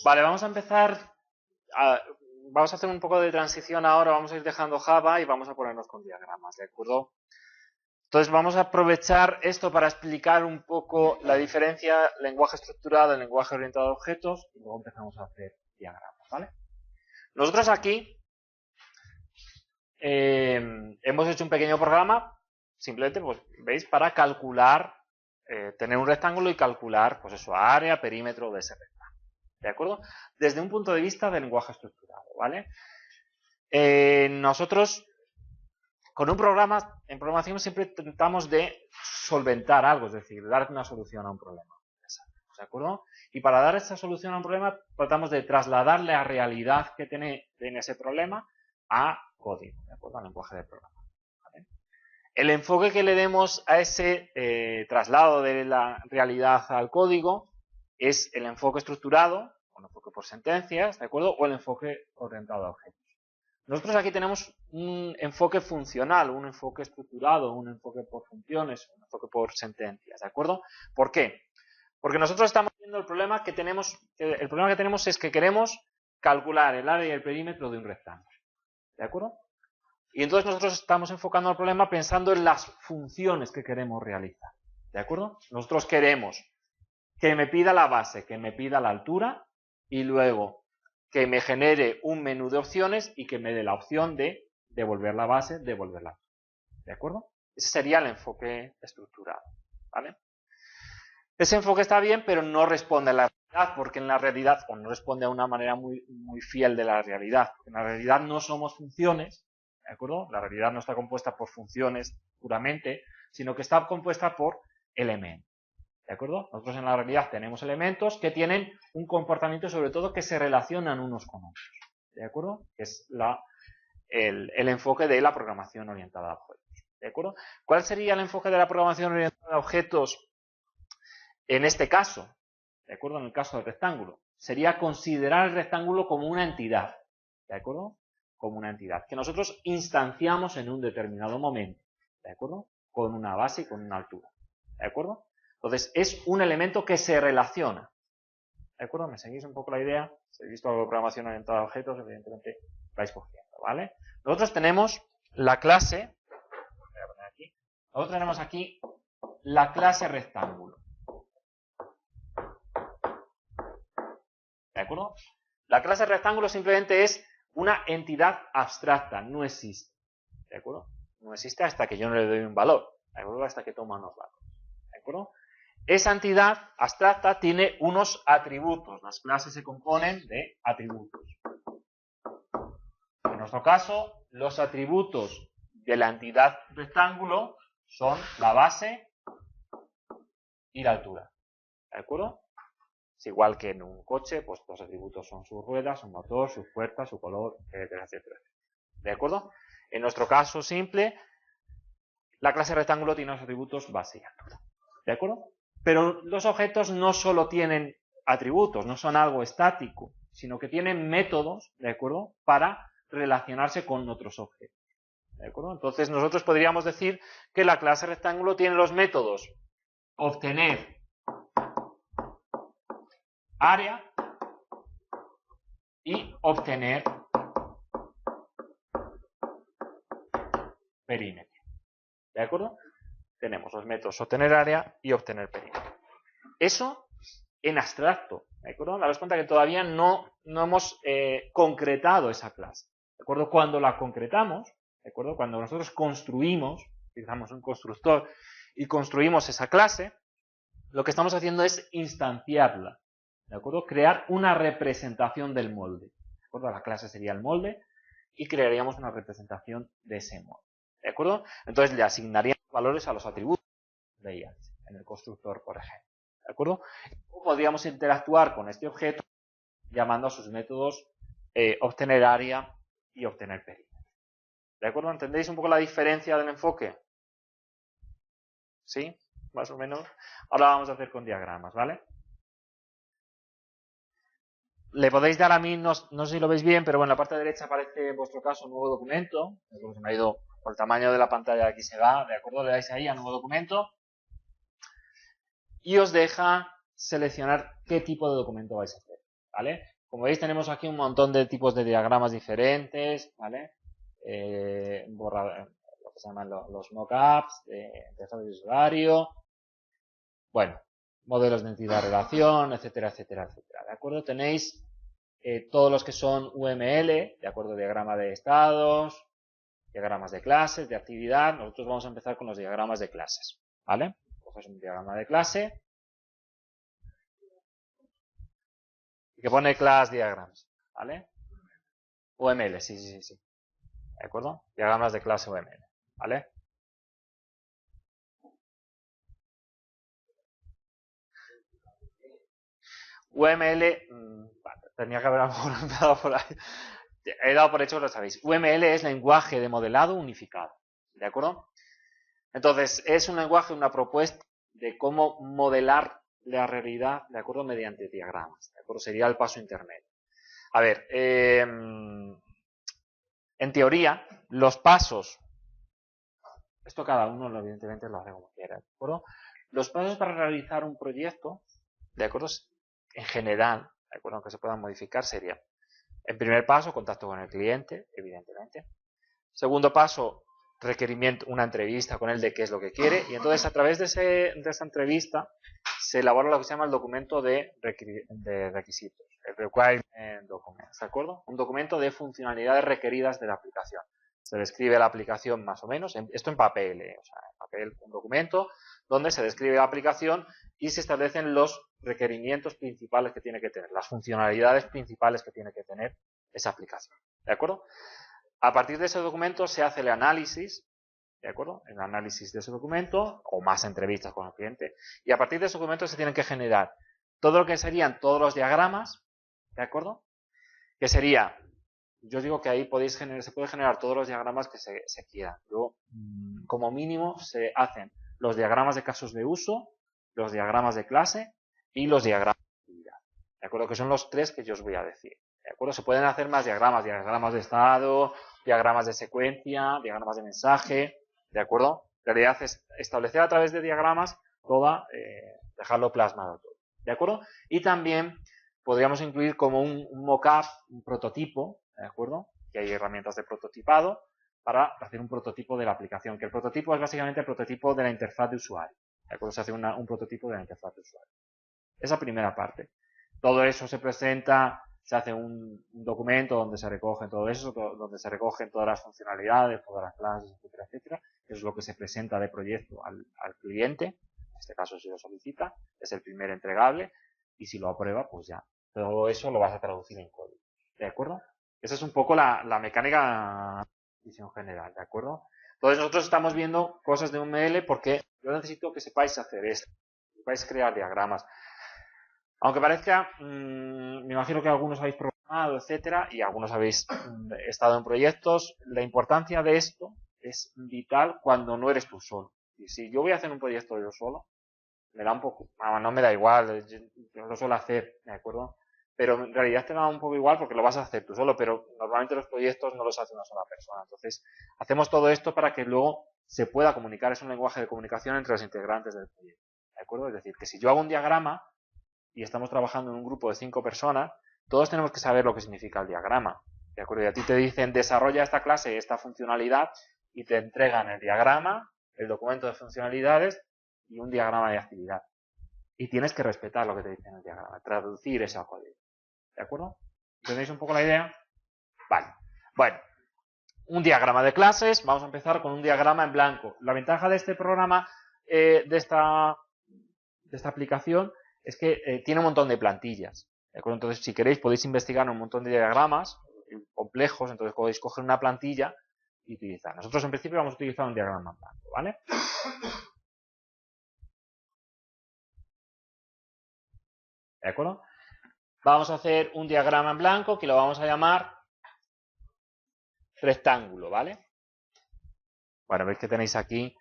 Vale, vamos a empezar. Vamos a hacer un poco de transición ahora. Vamos a ir dejando Java y vamos a ponernos con diagramas, ¿de acuerdo? Entonces vamos a aprovechar esto para explicar un poco la diferencia lenguaje estructurado y lenguaje orientado a objetos y luego empezamos a hacer diagramas, ¿vale? Nosotros aquí hemos hecho un pequeño programa, simplemente, pues, ¿veis? Para calcular, tener un rectángulo y calcular, pues eso, área, perímetro de ese rectángulo. ¿De acuerdo? Desde un punto de vista del lenguaje estructurado, ¿vale? Nosotros, con un programa, en programación siempre tratamos de solventar algo, es decir, dar una solución a un problema. ¿De acuerdo? Y para dar esa solución a un problema, tratamos de trasladar la realidad que tiene en ese problema a código, ¿de acuerdo? Al lenguaje de programa. ¿Vale? El enfoque que le demos a ese traslado de la realidad al código es el enfoque estructurado, o el enfoque por sentencias, ¿de acuerdo? O el enfoque orientado a objetos. Nosotros aquí tenemos un enfoque funcional, un enfoque estructurado, un enfoque por funciones, un enfoque por sentencias, ¿de acuerdo? ¿Por qué? Porque nosotros estamos viendo el problema que tenemos es que queremos calcular el área y el perímetro de un rectángulo, ¿de acuerdo? Y entonces nosotros estamos enfocando el problema pensando en las funciones que queremos realizar, ¿de acuerdo? Nosotros queremos que me pida la base, que me pida la altura y luego que me genere un menú de opciones y que me dé la opción de devolver la base, devolver la altura, ¿de acuerdo? Ese sería el enfoque estructurado, ¿vale? Ese enfoque está bien, pero no responde a la realidad, porque en la realidad, o no responde a una manera muy fiel de la realidad, porque en la realidad no somos funciones, ¿de acuerdo? La realidad no está compuesta por funciones puramente, sino que está compuesta por elementos, ¿de acuerdo? Nosotros en la realidad tenemos elementos que tienen un comportamiento, sobre todo, que se relacionan unos con otros, ¿de acuerdo? Que es el enfoque de la programación orientada a objetos, ¿de acuerdo? ¿Cuál sería el enfoque de la programación orientada a objetos en este caso? ¿De acuerdo? En el caso del rectángulo. Sería considerar el rectángulo como una entidad, ¿de acuerdo? Como una entidad, que nosotros instanciamos en un determinado momento, ¿de acuerdo? Con una base y con una altura, ¿de acuerdo? Entonces, es un elemento que se relaciona, ¿de acuerdo? ¿Me seguís un poco la idea? Si habéis visto algo de programación orientada a objetos, evidentemente vais cogiendo, ¿vale? Nosotros tenemos la clase, voy a poner aquí, nosotros tenemos aquí la clase rectángulo, ¿de acuerdo? La clase rectángulo simplemente es una entidad abstracta, no existe, ¿de acuerdo? No existe hasta que yo no le doy un valor, ¿de acuerdo? Hasta que toma unos valores, ¿de acuerdo? Esa entidad abstracta tiene unos atributos. Las clases se componen de atributos. En nuestro caso, los atributos de la entidad rectángulo son la base y la altura, ¿de acuerdo? Es igual que en un coche, pues los atributos son sus ruedas, su motor, sus puertas, su color, etcétera, etcétera. ¿De acuerdo? En nuestro caso simple, la clase rectángulo tiene los atributos base y altura, ¿de acuerdo? Pero los objetos no solo tienen atributos, no son algo estático, sino que tienen métodos, ¿de acuerdo?, para relacionarse con otros objetos, ¿de acuerdo? Entonces nosotros podríamos decir que la clase rectángulo tiene los métodos obtener área y obtener perímetro, ¿de acuerdo? Tenemos los métodos obtener área y obtener perímetro. Eso en abstracto, ¿de acuerdo? Daros cuenta que todavía no hemos concretado esa clase, ¿de acuerdo? Cuando la concretamos, ¿de acuerdo? Cuando nosotros construimos, utilizamos un constructor y construimos esa clase, lo que estamos haciendo es instanciarla, ¿de acuerdo? Crear una representación del molde, ¿de acuerdo? La clase sería el molde y crearíamos una representación de ese molde, ¿de acuerdo? Entonces le asignaríamos valores a los atributos de IH en el constructor, por ejemplo, ¿de acuerdo? O podríamos interactuar con este objeto llamando a sus métodos obtener área y obtener perímetro, ¿de acuerdo? ¿Entendéis un poco la diferencia del enfoque? ¿Sí? Más o menos. Ahora vamos a hacer con diagramas, ¿vale? Le podéis dar a mí, no sé si lo veis bien, pero bueno, en la parte derecha aparece en vuestro caso un nuevo documento. Se me ha ido por el tamaño de la pantalla, aquí se va, ¿de acuerdo? Le dais ahí a nuevo documento y os deja seleccionar qué tipo de documento vais a hacer, ¿vale? Como veis, tenemos aquí un montón de tipos de diagramas diferentes, ¿vale? Lo que se llaman los mockups de interfaz de usuario, bueno, modelos de entidad-relación, etcétera, etcétera, etcétera, ¿de acuerdo? Tenéis todos los que son UML, ¿de acuerdo? Diagrama de estados, diagramas de clases, de actividad. Nosotros vamos a empezar con los diagramas de clases, ¿vale? Coges un diagrama de clase y que pone class diagrams, ¿vale? UML, sí. ¿De acuerdo? Diagramas de clase UML, ¿vale? UML, tenía que haber a lo mejor empezado por ahí. He dado por hecho que lo sabéis. UML es lenguaje de modelado unificado, ¿de acuerdo? Entonces, es un lenguaje, una propuesta de cómo modelar la realidad, ¿de acuerdo? Mediante diagramas, ¿de acuerdo? Sería el paso intermedio. A ver, en teoría, los pasos, esto cada uno evidentemente lo hace como quiera, ¿de acuerdo? Los pasos para realizar un proyecto, ¿de acuerdo? En general, ¿de acuerdo? Aunque se puedan modificar, sería, en primer paso, contacto con el cliente, evidentemente. Segundo paso, requerimiento, una entrevista con él de qué es lo que quiere. Y entonces, a través de esa entrevista, se elabora lo que se llama el documento de requisitos, el Requirement Document, ¿de acuerdo? Un documento de funcionalidades requeridas de la aplicación. Se describe la aplicación más o menos, esto en papel, o sea, en papel, un documento donde se describe la aplicación y se establecen los requerimientos principales que tiene que tener, las funcionalidades principales que tiene que tener esa aplicación, ¿de acuerdo? A partir de ese documento se hace el análisis, ¿de acuerdo? El análisis de ese documento, o más entrevistas con el cliente, y a partir de ese documento se tienen que generar todo lo que serían todos los diagramas, ¿de acuerdo? Que sería, yo digo que ahí se puede generar todos los diagramas que se quieran. Luego, como mínimo, se hacen los diagramas de casos de uso, los diagramas de clase y los diagramas de actividad, ¿de acuerdo? Que son los tres que yo os voy a decir. ¿De acuerdo? Se pueden hacer más diagramas de estado, diagramas de secuencia, diagramas de mensaje, ¿de acuerdo? La realidad es establecer a través de diagramas dejarlo plasmado todo, ¿de acuerdo? Y también podríamos incluir como un mockup, un prototipo, ¿de acuerdo? Que hay herramientas de prototipado para hacer un prototipo de la aplicación, que el prototipo es básicamente el prototipo de la interfaz de usuario, ¿de acuerdo? Se hace un prototipo de la interfaz de usuario. Esa primera parte. Todo eso se presenta, se hace un documento donde se recoge todo eso, donde se recogen todas las funcionalidades, todas las clases, etcétera, etcétera. Eso es lo que se presenta de proyecto al cliente. En este caso, si lo solicita, es el primer entregable. Y si lo aprueba, pues ya. Todo eso lo vas a traducir en código. ¿De acuerdo? Esa es un poco la mecánica de visión general. ¿De acuerdo? Entonces, nosotros estamos viendo cosas de UML porque yo necesito que sepáis hacer esto. Que sepáis crear diagramas. Aunque parezca, me imagino que algunos habéis programado, etcétera, y algunos habéis estado en proyectos. La importancia de esto es vital cuando no eres tú solo. Y si yo voy a hacer un proyecto yo solo, me da un poco, no me da igual, yo lo suelo hacer, ¿de acuerdo? Pero en realidad te da un poco igual porque lo vas a hacer tú solo, pero normalmente los proyectos no los hace una sola persona. Entonces, hacemos todo esto para que luego se pueda comunicar, es un lenguaje de comunicación entre los integrantes del proyecto, ¿de acuerdo? Es decir, que si yo hago un diagrama, y estamos trabajando en un grupo de 5 personas, todos tenemos que saber lo que significa el diagrama, ¿de acuerdo? Y a ti te dicen, desarrolla esta clase, esta funcionalidad, y te entregan el diagrama, el documento de funcionalidades y un diagrama de actividad. Y tienes que respetar lo que te dice en el diagrama, traducir ese código, ¿de acuerdo? ¿Entendéis un poco la idea? Vale. Bueno, un diagrama de clases, vamos a empezar con un diagrama en blanco. La ventaja de este programa, de esta aplicación, es que tiene un montón de plantillas, ¿de acuerdo? Entonces, si queréis, podéis investigar un montón de diagramas complejos, entonces podéis coger una plantilla y utilizar. Nosotros, en principio, vamos a utilizar un diagrama en blanco, ¿vale? ¿De acuerdo? Vamos a hacer un diagrama en blanco que lo vamos a llamar rectángulo, ¿vale? Bueno, veis que tenéis aquí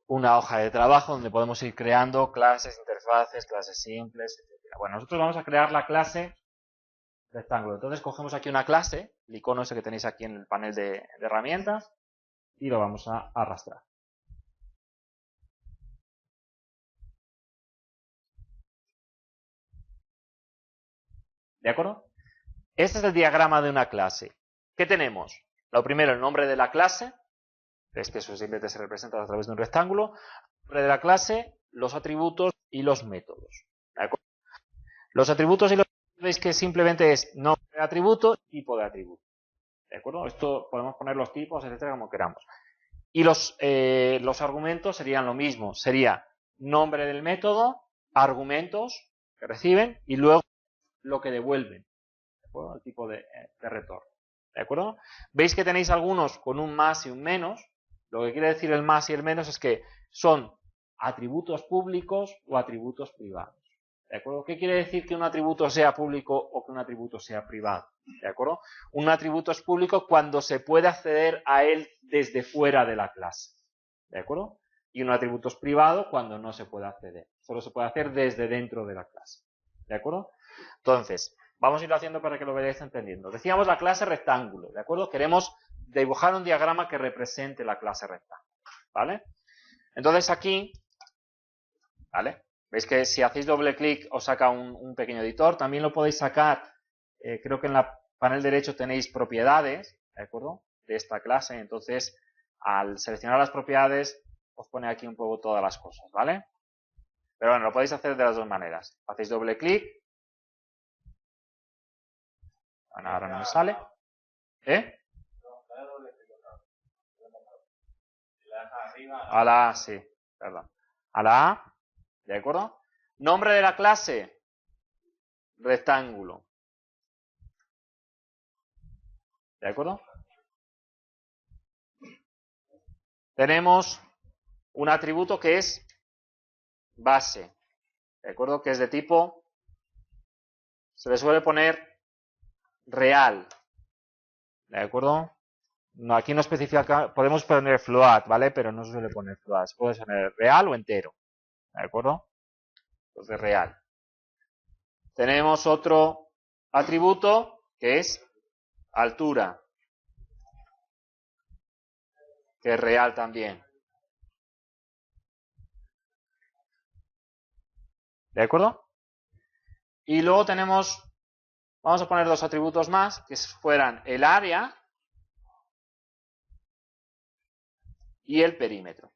una hoja de trabajo donde podemos ir creando clases, interfaces, clases simples, etc. Bueno, nosotros vamos a crear la clase rectángulo. Entonces cogemos aquí una clase, el icono ese que tenéis aquí en el panel de herramientas, y lo vamos a arrastrar. ¿De acuerdo? Este es el diagrama de una clase. ¿Qué tenemos? Lo primero, el nombre de la clase. Es que eso simplemente se representa a través de un rectángulo. El nombre de la clase, los atributos y los métodos. ¿De acuerdo? Los atributos y los métodos, veis que simplemente es nombre de atributo, tipo de atributo. ¿De acuerdo? Esto podemos poner los tipos, etcétera, como queramos. Y los argumentos serían lo mismo. Sería nombre del método, argumentos que reciben y luego lo que devuelven. ¿De acuerdo? El tipo de retorno. ¿De acuerdo? Veis que tenéis algunos con un más y un menos. Lo que quiere decir el más y el menos es que son atributos públicos o atributos privados. ¿De acuerdo? ¿Qué quiere decir que un atributo sea público o que un atributo sea privado? ¿De acuerdo? Un atributo es público cuando se puede acceder a él desde fuera de la clase. ¿De acuerdo? Y un atributo es privado cuando no se puede acceder. Solo se puede hacer desde dentro de la clase. ¿De acuerdo? Entonces, vamos a irlo haciendo para que lo vayáis entendiendo. Decíamos la clase rectángulo. ¿De acuerdo? Queremos dibujar un diagrama que represente la clase rectángulo. ¿Vale? Entonces aquí, ¿vale? Veis que si hacéis doble clic os saca un pequeño editor. También lo podéis sacar, creo que en la panel derecho tenéis propiedades, ¿de acuerdo? De esta clase. Entonces, al seleccionar las propiedades, os pone aquí un poco todas las cosas, ¿vale? Pero bueno, lo podéis hacer de las dos maneras. Hacéis doble clic. Bueno, ahora no me sale. ¿Eh? A la A, sí, perdón. A la A. ¿De acuerdo? Nombre de la clase, rectángulo. ¿De acuerdo? Tenemos un atributo que es base. ¿De acuerdo? Que es de tipo, se le suele poner real. ¿De acuerdo? No, aquí no especifica, podemos poner float, ¿vale? Pero no se suele poner float. Puede ser real o entero. ¿De acuerdo? Entonces, real. Tenemos otro atributo que es altura, que es real también. ¿De acuerdo? Y luego tenemos, vamos a poner dos atributos más, que fueran el área y el perímetro.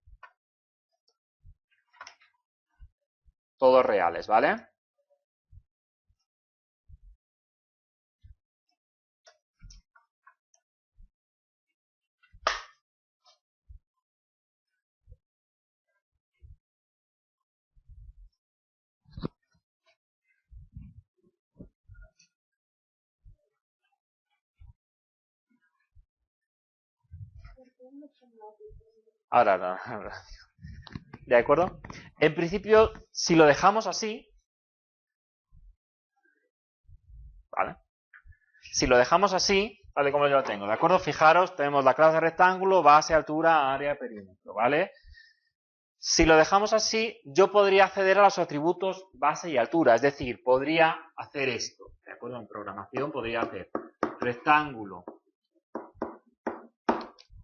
Todos reales, ¿vale? Ahora. ¿De acuerdo? En principio, si lo dejamos así, ¿vale? Si lo dejamos así, ¿vale? Como yo lo tengo, ¿de acuerdo? Fijaros, tenemos la clase rectángulo, base, altura, área, perímetro, ¿vale? Si lo dejamos así, yo podría acceder a los atributos base y altura, es decir, podría hacer esto, ¿de acuerdo? En programación podría hacer rectángulo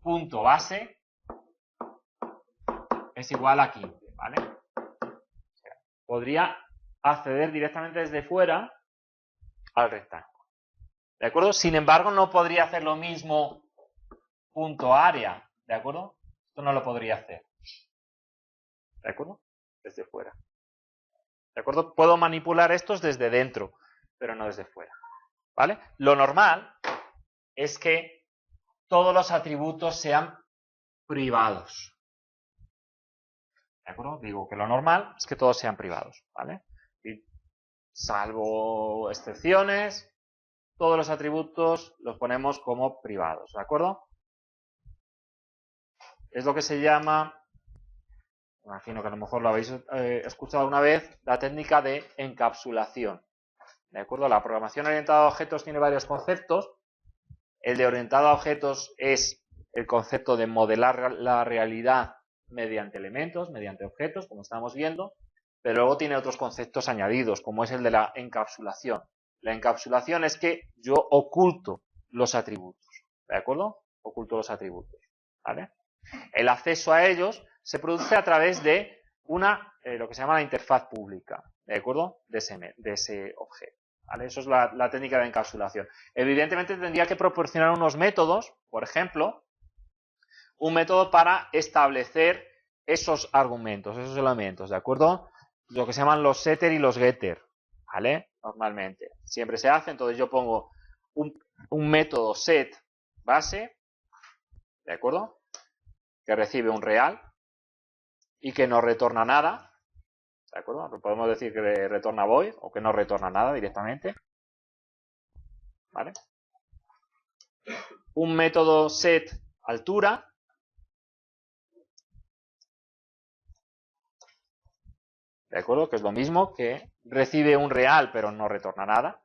punto base es igual a 15, ¿vale? O sea, podría acceder directamente desde fuera al rectángulo. ¿De acuerdo? Sin embargo, no podría hacer lo mismo punto área, ¿de acuerdo? Esto no lo podría hacer. ¿De acuerdo? Desde fuera. ¿De acuerdo? Puedo manipular estos desde dentro, pero no desde fuera. ¿Vale? Lo normal es que todos los atributos sean privados. ¿De acuerdo? Digo que lo normal es que todos sean privados, ¿vale? Y salvo excepciones, todos los atributos los ponemos como privados, ¿de acuerdo? Es lo que se llama, imagino que a lo mejor lo habéis escuchado una vez, la técnica de encapsulación. ¿De acuerdo? La programación orientada a objetos tiene varios conceptos. El de orientado a objetos es el concepto de modelar la realidad mediante elementos, mediante objetos, como estamos viendo, pero luego tiene otros conceptos añadidos, como es el de la encapsulación. La encapsulación es que yo oculto los atributos, ¿de acuerdo? Oculto los atributos, ¿vale? El acceso a ellos se produce a través de una, lo que se llama la interfaz pública, ¿de acuerdo? De ese objeto, ¿vale? Eso es la técnica de encapsulación. Evidentemente tendría que proporcionar unos métodos, por ejemplo, un método para establecer esos argumentos, esos elementos, ¿de acuerdo? Lo que se llaman los setter y los getter, ¿vale? Normalmente. Siempre se hace, entonces yo pongo un método set base, ¿de acuerdo? Que recibe un real y que no retorna nada, ¿de acuerdo? Podemos decir que retorna void o que no retorna nada directamente, ¿vale? Un método set altura, ¿de acuerdo? Que es lo mismo, que recibe un real pero no retorna nada.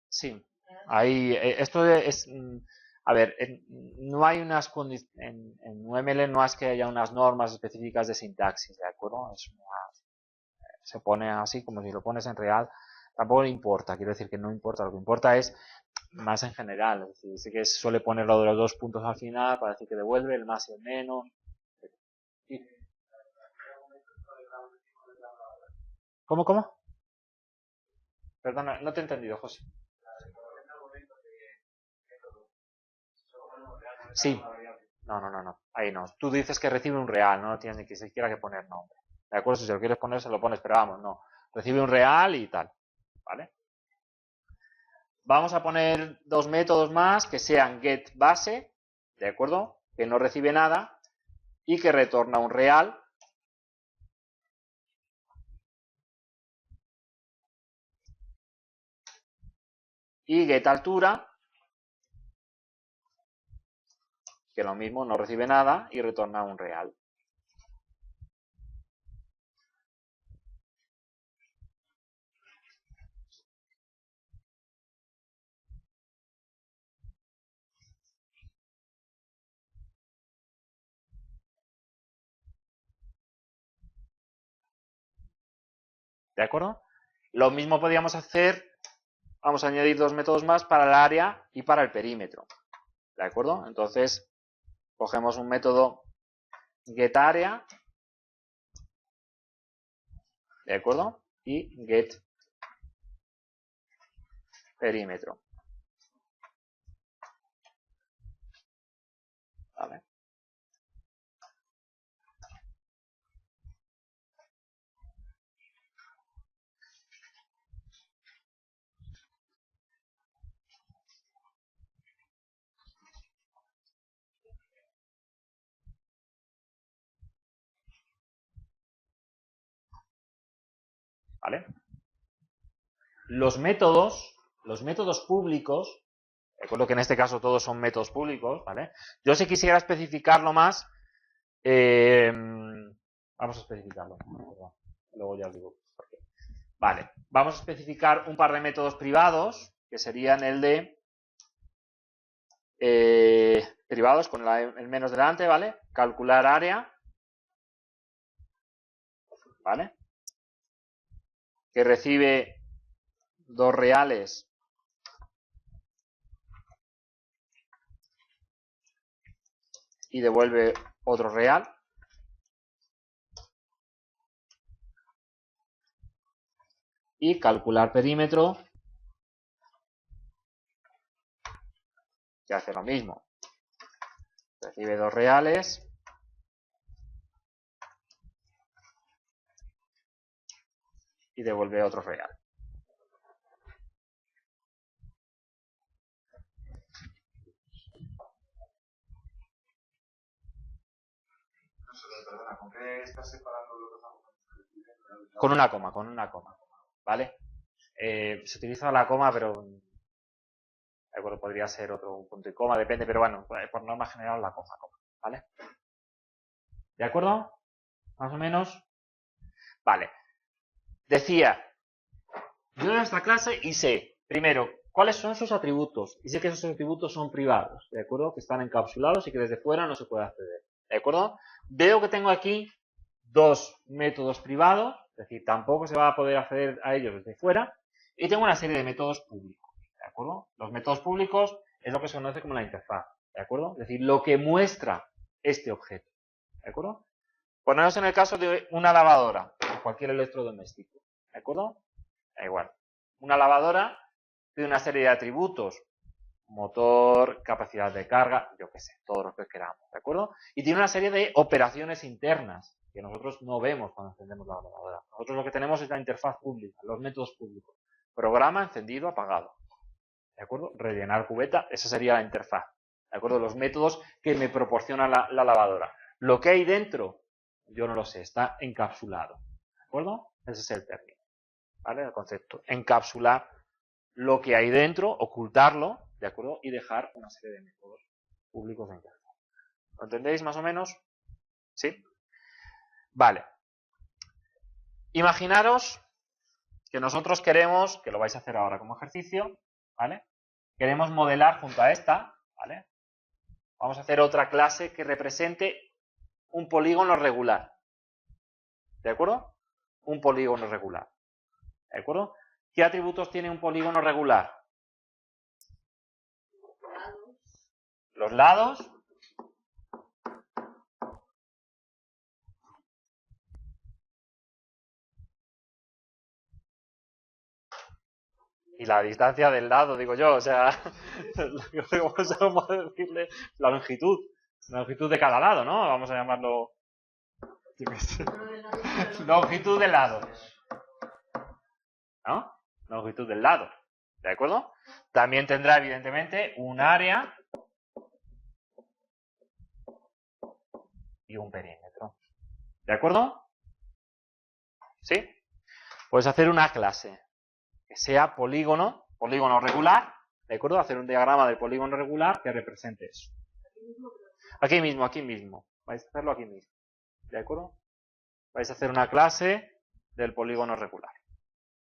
Sí. Ahí, esto es... A ver, no hay unas en UML no es que haya unas normas específicas de sintaxis, ¿de acuerdo? Se pone así como si lo pones en real. Tampoco le importa, quiero decir que no importa. Lo que importa es más en general. Es decir, sí que suele poner lo de los 2 puntos al final para decir que devuelve el más y el menos. ¿Cómo? Perdona, no te he entendido, José. Sí. No. Ahí no. Tú dices que recibe un real, no tienes ni que siquiera que poner nombre. ¿De acuerdo? Si se lo quieres poner, se lo pones, pero vamos, no. Recibe un real y tal. ¿Vale? Vamos a poner 2 métodos más que sean getBase, ¿de acuerdo? Que no recibe nada y que retorna un real. Y getAltura, que lo mismo, no recibe nada y retorna un real. ¿De acuerdo? Lo mismo podríamos hacer, vamos a añadir 2 métodos más para el área y para el perímetro. ¿De acuerdo? Entonces, cogemos un método getArea, ¿de acuerdo? Y getPerímetro. ¿Vale? ¿Vale? Los métodos públicos, recuerdo que en este caso todos son métodos públicos, ¿vale? Yo si quisiera especificarlo más, vamos a especificarlo, luego ya os digo por qué. Vale, vamos a especificar un par de métodos privados, que serían el de privados con el menos delante, ¿vale? Calcular área, ¿vale? Que recibe 2 reales y devuelve otro real. Y calcular perímetro, que hace lo mismo. Recibe 2 reales y devuelve otro real. Perdona, ¿con qué estás separando lo que estamos? Con una coma, ¿vale? Se utiliza la coma, pero de acuerdo, podría ser otro punto y coma, depende, pero bueno, por norma general la coma, ¿vale? ¿De acuerdo? Más o menos. Vale. Decía, yo en esta clase hice, primero, cuáles son sus atributos, y sé que esos atributos son privados, ¿de acuerdo? Que están encapsulados y que desde fuera no se puede acceder. ¿De acuerdo? Veo que tengo aquí dos métodos privados, es decir, tampoco se va a poder acceder a ellos desde fuera, y tengo una serie de métodos públicos, ¿de acuerdo? Los métodos públicos es lo que se conoce como la interfaz, ¿de acuerdo? Es decir, lo que muestra este objeto, ¿de acuerdo? Ponemos en el caso de una lavadora, o cualquier electrodoméstico, ¿de acuerdo? Da igual. Una lavadora tiene una serie de atributos, motor, capacidad de carga, yo qué sé, todo lo que queramos, ¿de acuerdo? Y tiene una serie de operaciones internas que nosotros no vemos cuando encendemos la lavadora. Nosotros lo que tenemos es la interfaz pública, los métodos públicos. Programa, encendido, apagado. ¿De acuerdo? Rellenar cubeta, esa sería la interfaz. ¿De acuerdo? Los métodos que me proporciona la lavadora. Lo que hay dentro, yo no lo sé, está encapsulado. ¿De acuerdo? Ese es el término. ¿Vale? El concepto. Encapsular lo que hay dentro, ocultarlo, ¿de acuerdo? Y dejar una serie de métodos públicos en interfaz. ¿Lo entendéis más o menos? ¿Sí? Vale. Imaginaros que nosotros queremos, que lo vais a hacer ahora como ejercicio, ¿vale? Queremos modelar junto a esta, ¿vale? Vamos a hacer otra clase que represente un polígono regular. ¿De acuerdo? Un polígono regular. ¿De acuerdo? ¿Qué atributos tiene un polígono regular? Los lados. Y la distancia del lado, digo yo, o sea, vamos a decirle la longitud de cada lado, ¿no? Vamos a llamarlo longitud del lado, ¿no? Longitud del lado, ¿de acuerdo? También tendrá, evidentemente, un área y un perímetro, ¿de acuerdo? ¿Sí? Puedes hacer una clase que sea polígono regular, ¿de acuerdo? Hacer un diagrama del polígono regular que represente eso. Aquí mismo. Vais a hacerlo aquí mismo, ¿de acuerdo? Vais a hacer una clase del polígono regular.